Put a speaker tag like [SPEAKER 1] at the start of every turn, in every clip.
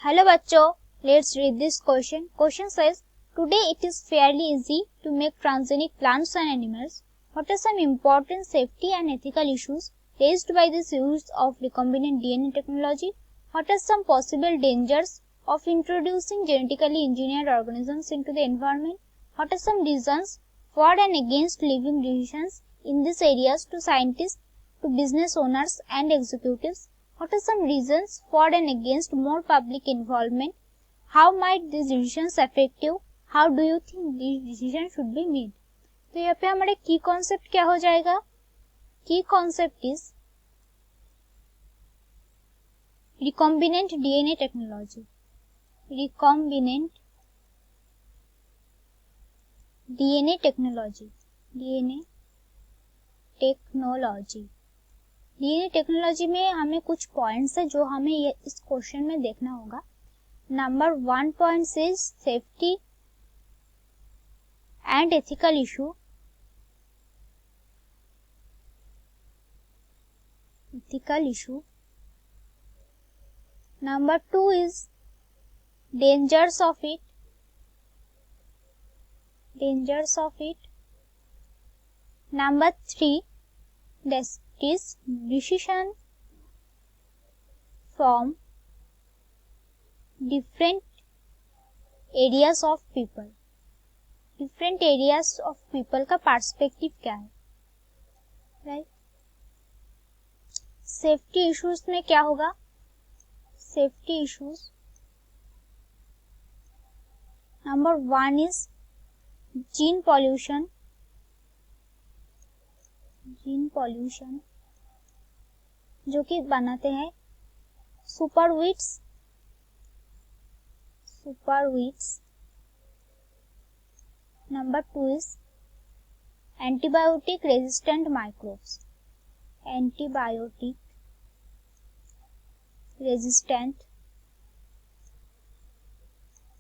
[SPEAKER 1] Hello बच्चों, let's read this question. Question says, today it is fairly easy to make transgenic plants and animals. What are some important safety and ethical issues raised by this use of recombinant DNA technology? What are some possible dangers of introducing genetically engineered organisms into the environment? What are some reasons for and against leaving decisions in these areas to scientists, to business owners and executives? What are some reasons for and against more public involvement? How might these decisions affect you? How do you think these decisions should be made? तो यहाँ पे हमारे की concept क्या हो जाएगा? की concept is recombinant DNA technology. Recombinant DNA technology. DNA technology में हमें कुछ पॉइंट्स है जो हमें इस क्वेश्चन में देखना होगा. Number 1 point is safety and ethical issue. Number 2 is dangers of it. Number 3 is decision from different areas of people. का पर्सपेक्टिव क्या है, राइट? सेफ्टी इश्यूज में क्या होगा? Safety issues number 1 is gene pollution. जो कि बनाते हैं super weeds. Number 2 is antibiotic resistant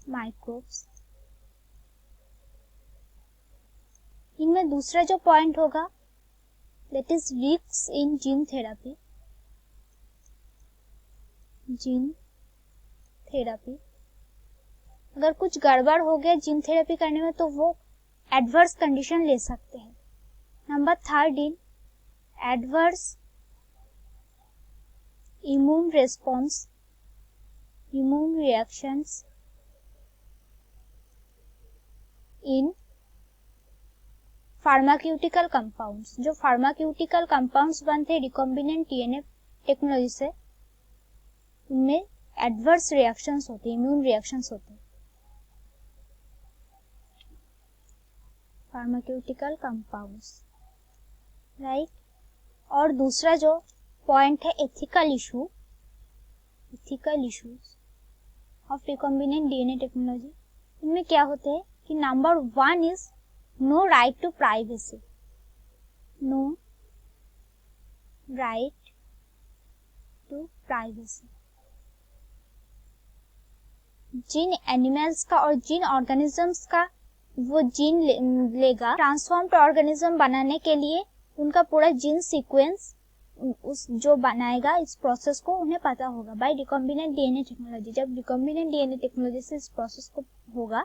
[SPEAKER 1] microbes. इनमें दूसरा जो पॉइंट होगा that is risks in gene therapy. अगर कुछ गड़बड़ हो गया जीन थेरेपी करने में तो वो एडवर्स कंडीशन ले सकते हैं. Number 3 in adverse immune reactions in pharmaceutical compounds. जो फार्माक्यूटिकल कंपाउंड्स बनते हैं रिकॉम्बिनेंट डीएनए टेक्नोलॉजी से, उनमें एडवर्स रिएक्शंस होते हैं, इम्यून रिएक्शंस होते हैं. Pharmaceutical compounds, right. और दूसरा जो पॉइंट है ethical issues of recombinant DNA technology. इनमें क्या होते हैं कि number 1 is No right to privacy. जिन एनिमल्स का और जिन ऑर्गेनिजम्स का वो जीन लेगा ट्रांसफॉर्म्ड ऑर्गेनिज्म बनाने के लिए, उनका पूरा जीन सीक्वेंस उस जो बनाएगा इस प्रोसेस को उन्हें पता होगा बाय रिकॉम्बिनेंट डीएनए टेक्नोलॉजी. जब रिकॉम्बिनेंट डीएनए टेक्नोलॉजी से इस प्रोसेस को होगा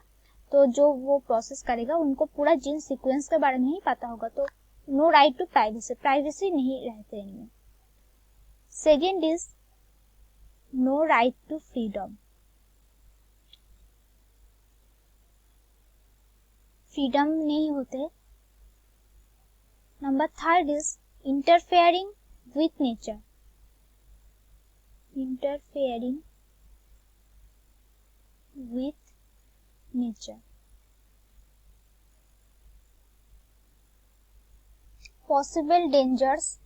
[SPEAKER 1] तो जो वो प्रोसेस करेगा उनको पूरा जीन सीक्वेंस के बारे में ही पता होगा. तो नो राइट टू प्राइवेसी नहीं रहते इनमें. Second is no right to freedom नहीं होते. Number 3 is interfering with nature. Possible dangers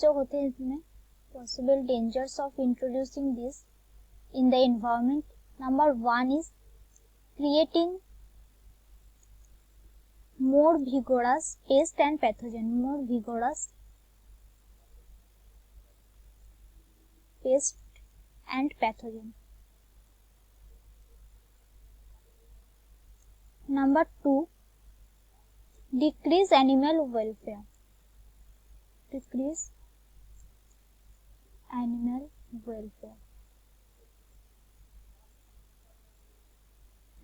[SPEAKER 1] जो होते हैं इसमें, possible dangers of introducing this in the environment. Number 1 is creating more vigorous pest and pathogen. Number 2, decrease animal welfare. welfare.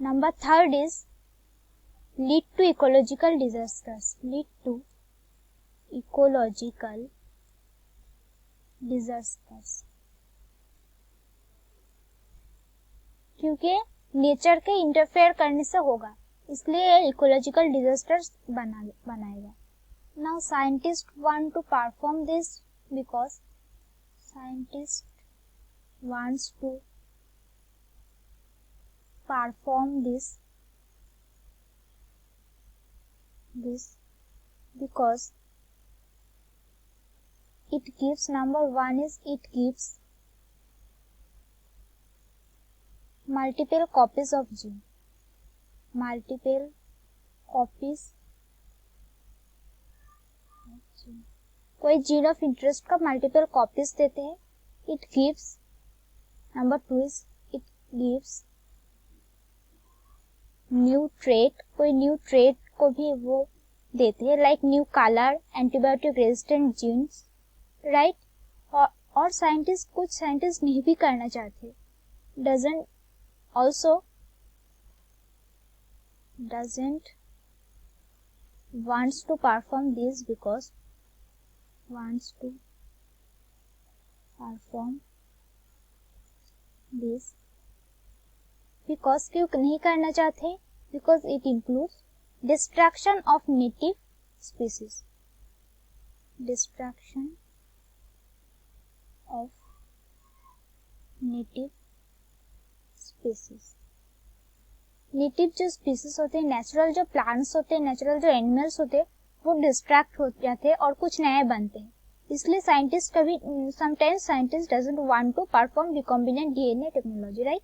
[SPEAKER 1] Number 3 is lead to ecological disasters. Lead to ecological disasters. क्योंकि nature के interfere करने से होगा, इसलिए ecological disasters बनाएगा. Now scientists want to perform this because scientists wants to perform this because it gives, number 1 is it gives multiple copies of gene. Multiple copies of gene. कोई gene of interest का multiple copies देते हैं. It gives, number 2 is it gives new trait. कोई new trait को भी वो देते हैं, like new colour, antibiotic resistant genes, right. और साइंटिस्ट, कुछ साइंटिस्ट नहीं भी करना चाहते. doesn't wants to perform this because wants to perform this because क्यों नहीं करना चाहते? Because it includes destruction of native species. Destruction of native species. Native जो स्पीसीज होते हैं, नेचुरल जो प्लांट्स होते हैं, नेचुरल जो एनिमल्स होते हैं, वो डिस्ट्रैक्ट हो जाते हैं और कुछ नए बनते हैं. इसलिए साइंटिस्ट कभी sometimes scientist doesn't want to perform recombinant DNA technology, right.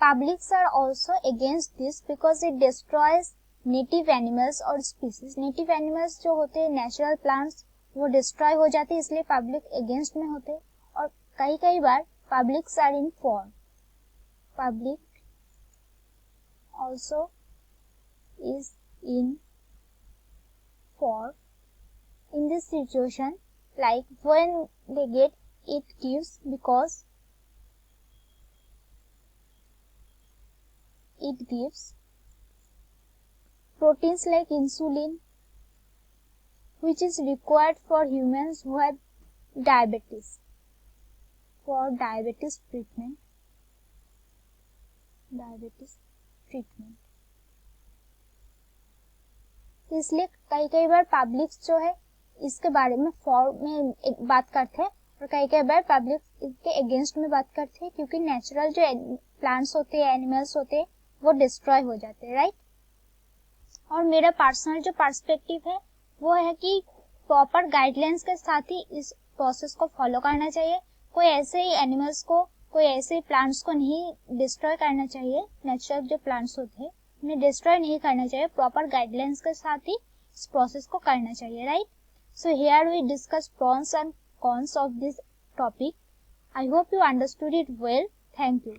[SPEAKER 1] Publics are also against this because it destroys native animals और स्पीसीज. नेटिव एनिमल्स जो होते हैं, नेचुरल प्लांट्स, वो डिस्ट्रॉय हो जाते हैं, इसलिए पब्लिक अगेंस्ट में होते हैं. और कई बार publics are in for. Public also is in for in this situation, like when they get it gives because it gives proteins like insulin, which is required for humans who have diabetes, for diabetes treatment. इसलिए कई बार public जो है इसके बारे में for में बात करते हैं और कई बार पब्लिक इसके अगेंस्ट में बात करते हैं, क्योंकि नेचुरल जो प्लांट्स होते हैं, एनिमल्स होते हैं, वो डिस्ट्रॉय हो जाते हैं, राइट. और मेरा पर्सनल जो पर्सपेक्टिव है वो है कि प्रॉपर गाइडलाइंस के साथ ही इस प्रोसेस को फॉलो करना चाहिए. कोई ऐसे ही एनिमल्स को, कोई ऐसे प्लांट्स को नहीं डिस्ट्रॉय करना चाहिए. नेचुरल जो प्लांट्स होते हैं उन्हें डिस्ट्रॉय नहीं करना चाहिए. प्रॉपर गाइडलाइंस के साथ ही इस प्रोसेस को करना चाहिए, right. So here we discuss pros and cons of this topic. I hope you understood it well. Thank you.